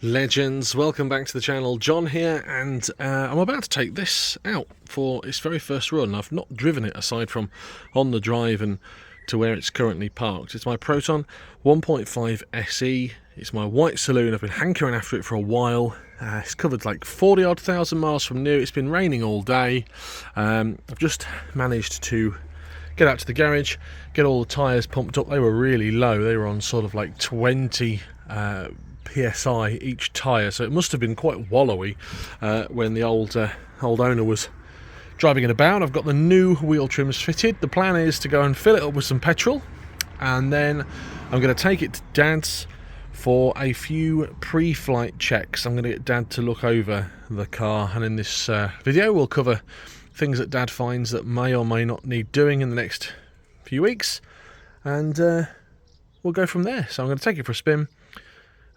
Legends, welcome back to the channel. John here, and I'm about to take this out for its very first run. I've not driven it aside from on the drive and to where it's currently parked. It's my Proton 1.5 SE. It's my white saloon. I've been hankering after it for a while. It's covered like 40 odd thousand miles from new. It's been raining all day. I've just managed to get out to the garage, get all the tyres pumped up. They were really low. They were on sort of like 20 PSI each tyre, so it must have been quite wallowy when the old owner was driving it about. I've got the new wheel trims fitted. The plan is to go and fill it up with some petrol, and then I'm going to take it to Dad's for a few pre-flight checks. I'm going to get Dad to look over the car, and in this video we'll cover things that Dad finds that may or may not need doing in the next few weeks, and we'll go from there. So I'm going to take it for a spin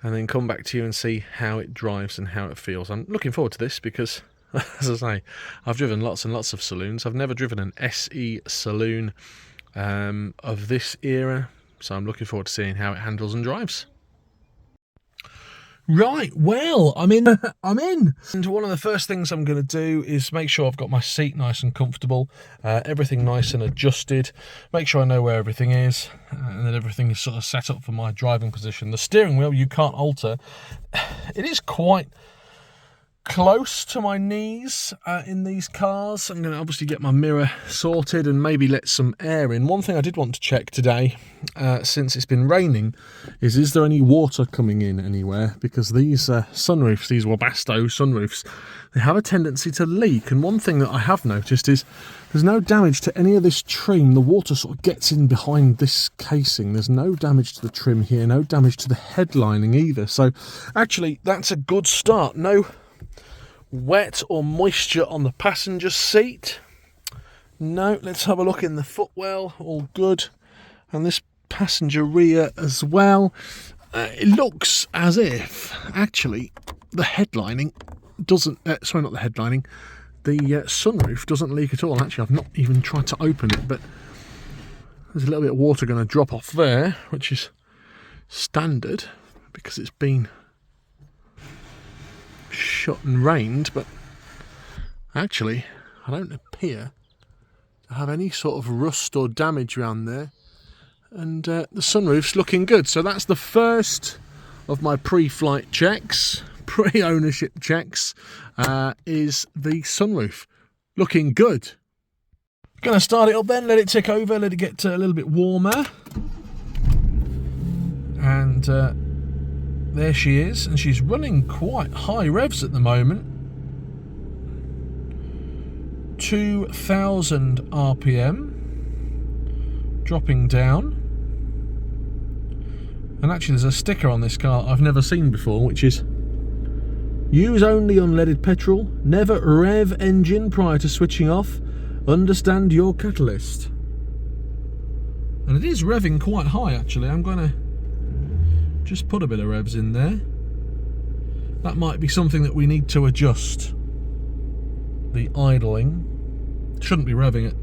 and then come back to you and see how it drives and how it feels. I'm looking forward to this because, as I say, I've driven lots and lots of saloons. I've never driven an SE saloon of this era, so I'm looking forward to seeing how it handles and drives. Right, well, I'm in. And one of the first things I'm going to do is make sure I've got my seat nice and comfortable, everything nice and adjusted, make sure I know where everything is, and that everything is sort of set up for my driving position. The steering wheel you can't alter. It is quite close to my knees in these cars. I'm going to obviously get my mirror sorted and maybe let some air in. One thing I did want to check today, since it's been raining, is there any water coming in anywhere? Because these sunroofs, these Webasto sunroofs, they have a tendency to leak. And one thing that I have noticed is there's no damage to any of this trim. The water sort of gets in behind this casing. There's no damage to the trim here, no damage to the headlining either. So actually that's a good start. No wet or moisture on the passenger seat. No, let's have a look in the footwell. All good. And this passenger rear as well. It looks as if actually the headlining doesn't, sorry, not the headlining, the sunroof doesn't leak at all. Actually, I've not even tried to open it, but there's a little bit of water going to drop off there, which is standard because it's been shut and rained. But actually I don't appear to have any sort of rust or damage around there, and the sunroof's looking good. So that's the first of my pre-flight checks, pre-ownership checks, is the sunroof looking good. Gonna start it up then, let it tick over, let it get a little bit warmer, and there she is, and she's running quite high revs at the moment. 2000 RPM, dropping down. And actually there's a sticker on this car I've never seen before, which is use only unleaded petrol, never rev engine prior to switching off, understand your catalyst. And it is revving quite high actually. I'm going to just put a bit of revs in there. That might be something that we need to adjust. The idling shouldn't be revving it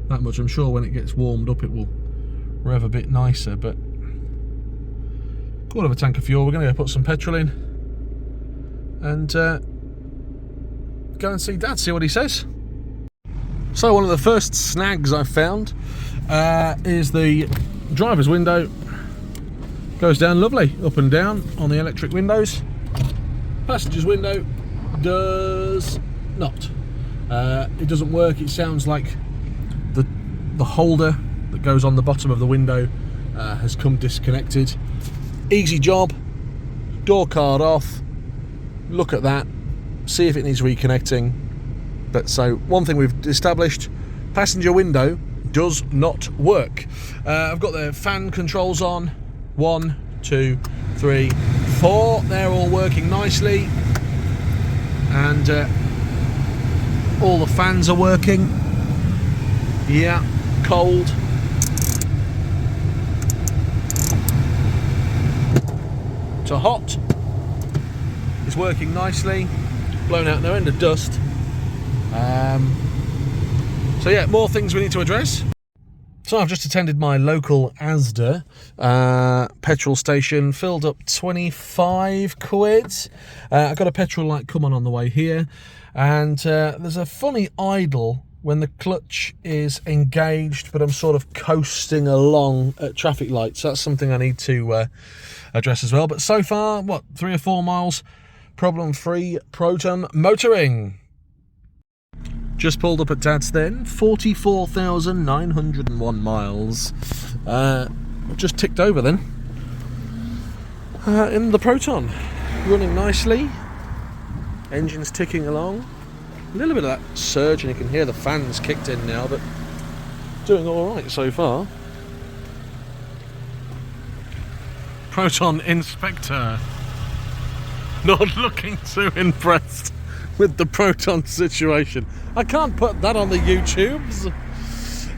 that much. I'm sure when it gets warmed up it will rev a bit nicer, but quarter of a tank of fuel. We're going to go put some petrol in and go and see Dad, see what he says. So one of the first snags I found is the driver's window. Goes down lovely, up and down on the electric windows. Passenger's window does not. It doesn't work. It sounds like the holder that goes on the bottom of the window has come disconnected. Easy job. Door card off. Look at that. See if it needs reconnecting. But so one thing we've established: passenger window does not work. I've got the fan controls on. 1, 2, 3, 4. They're all working nicely, and all the fans are working. Yeah, cold. To hot. It's working nicely. Blown out no end of dust. So yeah, more things we need to address. So I've just attended my local Asda petrol station, filled up 25 quid. I got a petrol light come on the way here, and there's a funny idle when the clutch is engaged, but I'm sort of coasting along at traffic lights. That's something I need to address as well. But so far, what, 3 or 4 miles, problem-free Proton motoring. Just pulled up at Dad's then, 44,901 miles. Just ticked over then. In the Proton, running nicely. Engine's ticking along. A little bit of that surge, and you can hear the fans kicked in now, but doing all right so far. Proton inspector, not looking too impressed with the Proton situation. I can't put that on the YouTubes.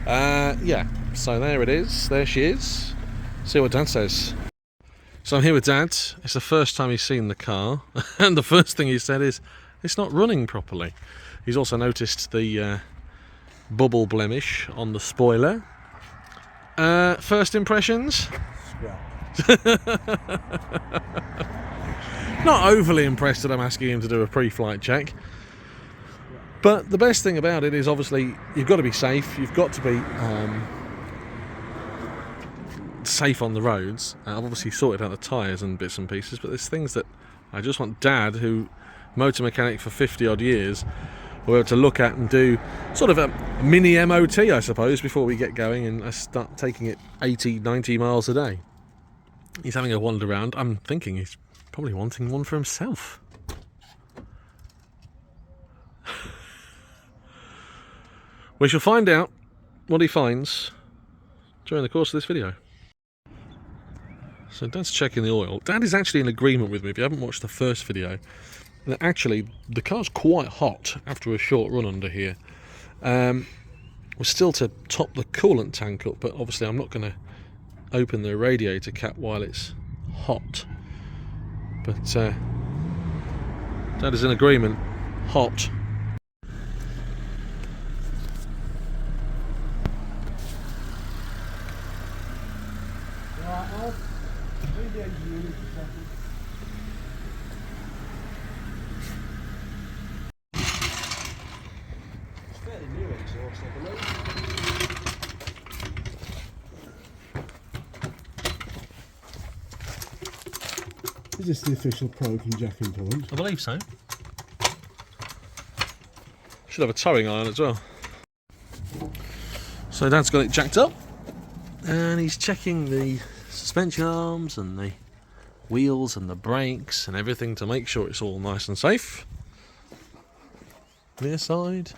Yeah, so there it is. There she is. See what Dad says. So I'm here with Dad. It's the first time he's seen the car, and the first thing he said is, it's not running properly. He's also noticed the bubble blemish on the spoiler. First impressions? Not overly impressed that I'm asking him to do a pre-flight check. But the best thing about it is, obviously, you've got to be safe. You've got to be safe on the roads. I've obviously sorted out the tyres and bits and pieces, but there's things that I just want Dad, who motor mechanic for 50 odd years, will be able to look at and do sort of a mini MOT, I suppose, before we get going and I start taking it 80, 90 miles a day. He's having a wander around. I'm thinking he's probably wanting one for himself. We shall find out what he finds during the course of this video. So Dad's checking the oil. Dad is actually in agreement with me, if you haven't watched the first video, that actually the car's quite hot after a short run under here. We're still to top the coolant tank up, but obviously I'm not going to open the radiator cap while it's hot. But Dad is in agreement. Hot. Is this the official Proton jacking point? I believe so. Should have a towing iron as well. So Dad's got it jacked up, and he's checking the suspension arms and the wheels and the brakes and everything to make sure it's all nice and safe. Near side.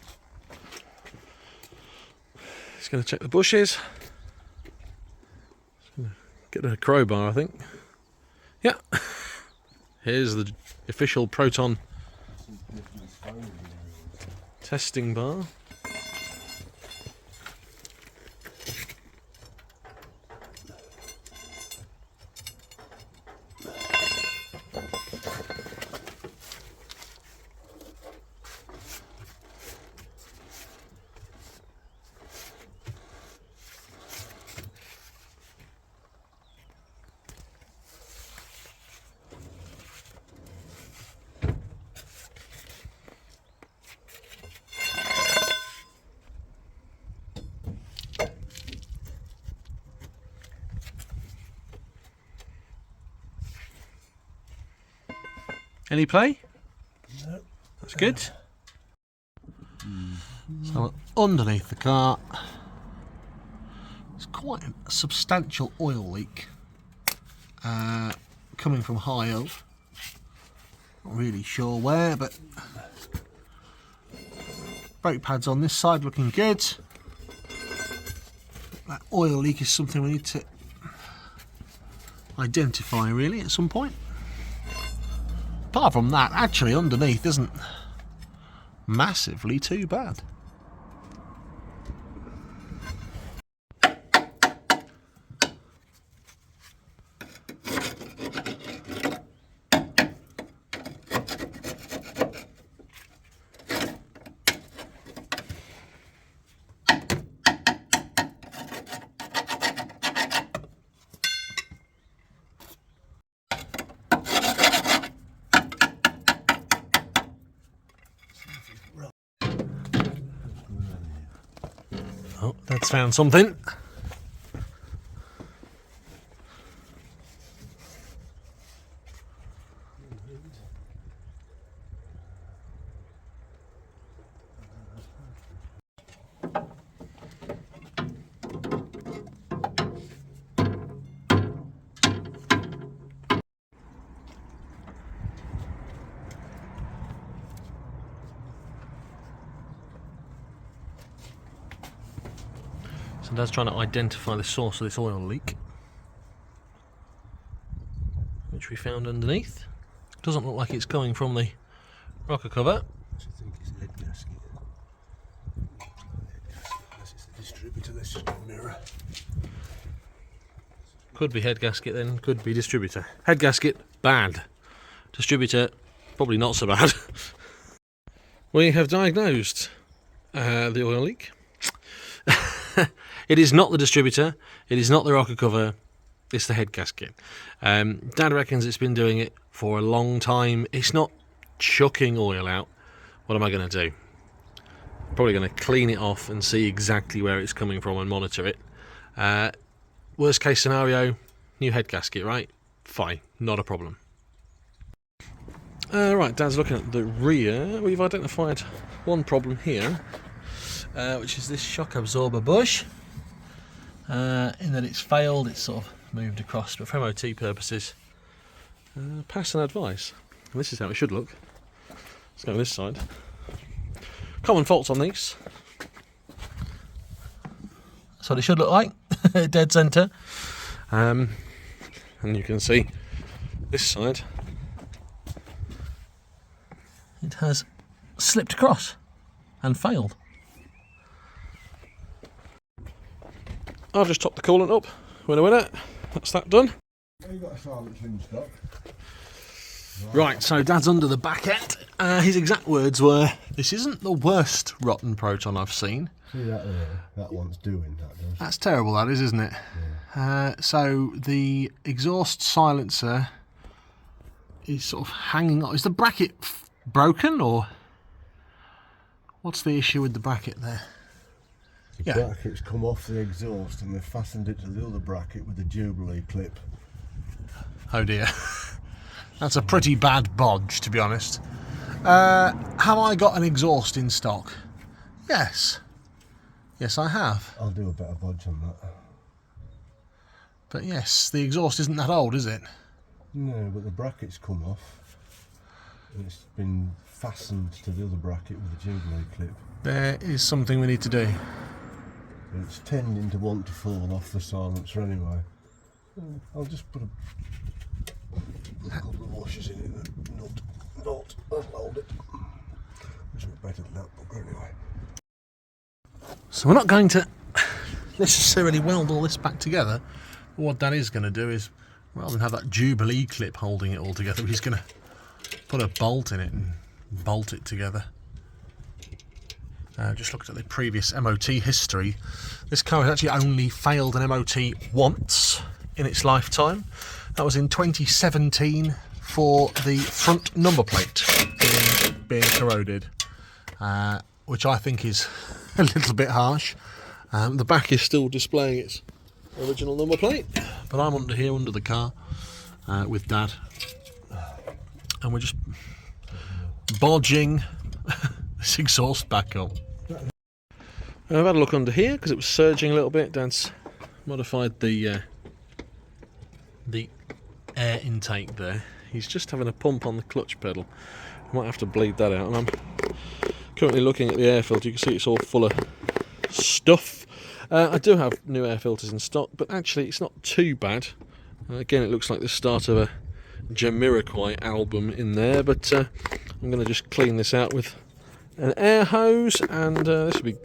He's going to check the bushes. He's going to get a crowbar, I think. Yeah. Here's the official Proton testing bar. Any play? No. That's good. So underneath the car, it's quite a substantial oil leak coming from high up. Not really sure where, but brake pads on this side looking good. That oil leak is something we need to identify really at some point. Apart from that, actually underneath isn't massively too bad. Dad's found something. So Dad's trying to identify the source of this oil leak, which we found underneath. Doesn't look like it's coming from the rocker cover. I think it's a head gasket. Unless it's the distributor, let's just get a mirror. Could be head gasket then, could be distributor. Head gasket, bad. Distributor, probably not so bad. We have diagnosed the oil leak. It is not the distributor, it is not the rocker cover, it's the head gasket. Dad reckons it's been doing it for a long time. It's not chucking oil out. What am I going to do? Probably going to clean it off and see exactly where it's coming from and monitor it. Worst case scenario, new head gasket, right? Fine, not a problem. Right, Dad's looking at the rear. We've identified one problem here, which is this shock absorber bush. In that it's failed, it's sort of moved across, but for MOT purposes, pass and advice. And this is how it should look. Let's go this side. Common faults on these. That's what it should look like, dead centre. And you can see this side, it has slipped across and failed. I've just topped the coolant up. Winner. That's that done. You got a silencer in stock. Right, so Dad's under the back end. His exact words were, "This isn't the worst rotten Proton I've seen." See that there? That one's doing that, does. That's terrible, that is, isn't it? Yeah. So the exhaust silencer is sort of hanging on. Is the bracket broken, or what's the issue with the bracket there? The bracket's come off the exhaust and they've fastened it to the other bracket with a Jubilee clip. Oh dear. That's a pretty bad bodge, to be honest. Have I got an exhaust in stock? Yes. Yes, I have. I'll do a better bodge on that. But yes, the exhaust isn't that old, is it? No, but the bracket's come off. And it's been fastened to the other bracket with a Jubilee clip. There is something we need to do. It's tending to want to fall off the silencer anyway. I'll just put a couple of washers in it. Not. I'll hold it. Which is better than that bugger anyway. So we're not going to necessarily weld all this back together. But what Dad is going to do is, rather than have that Jubilee clip holding it all together, he's going to put a bolt in it and bolt it together. Just looked at the previous MOT history. This car has actually only failed an MOT once in its lifetime. That was in 2017 for the front number plate being corroded, which I think is a little bit harsh. The back is still displaying its original number plate, but I'm under here under the car with Dad, and we're just bodging this exhaust back up. I've had a look under here because it was surging a little bit. Dad's modified the air intake there. He's just having a pump on the clutch pedal. I might have to bleed that out, and I'm currently looking at the air filter. You can see it's all full of stuff. I do have new air filters in stock, but actually it's not too bad. Again, it looks like the start of a Jamiroquai album in there, but I'm going to just clean this out with an air hose, and this will be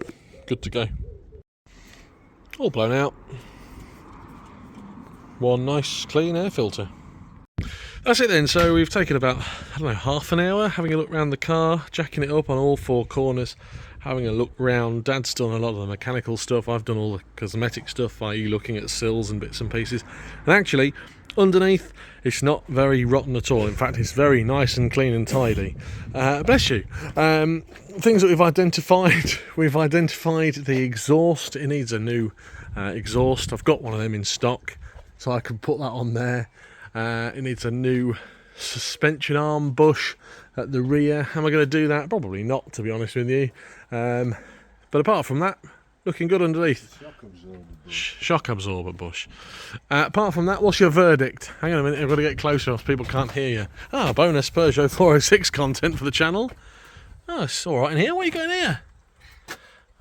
good to go. All blown out. One nice clean air filter. That's it then. So we've taken about, I don't know, half an hour having a look around the car, jacking it up on all four corners, having a look round. Dad's done a lot of the mechanical stuff. I've done all the cosmetic stuff, i.e. looking at sills and bits and pieces. And actually, underneath, It's not very rotten at all. In fact, it's very nice and clean and tidy. Bless you. Things that we've identified. We've identified the exhaust. It needs a new exhaust. I've got one of them in stock, so I can put that on there. It needs a new suspension arm bush at the rear. Am I going to do that? Probably not, to be honest with you. But apart from that, looking good underneath. Shock absorber bush. Apart from that, what's your verdict? Hang on a minute, I've got to get closer else people can't hear you. Ah, bonus Peugeot 406 content for the channel. Oh, it's alright in here. What are you got in here?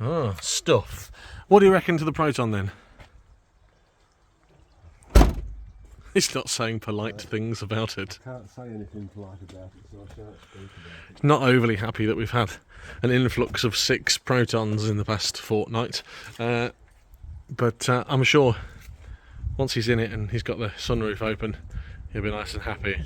Oh, stuff. What do you reckon to the Proton then? It's not saying polite things about it. I can't say anything polite about it, so I shan't speak about it. Not overly happy that we've had an influx of 6 Protons in the past fortnight. But I'm sure once he's in it and he's got the sunroof open, he'll be nice and happy.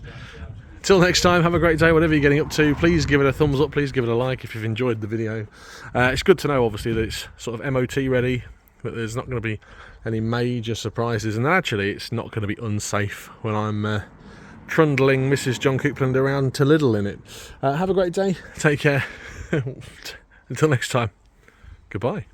Till next time, have a great day, whatever you're getting up to. Please give it a thumbs up, please give it a like if you've enjoyed the video. It's good to know, obviously, that it's sort of MOT ready, but there's not going to be any major surprises, and actually it's not going to be unsafe when I'm trundling Mrs. John Coupland around to Lidl in it. Have a great day, take care. Until next time, goodbye.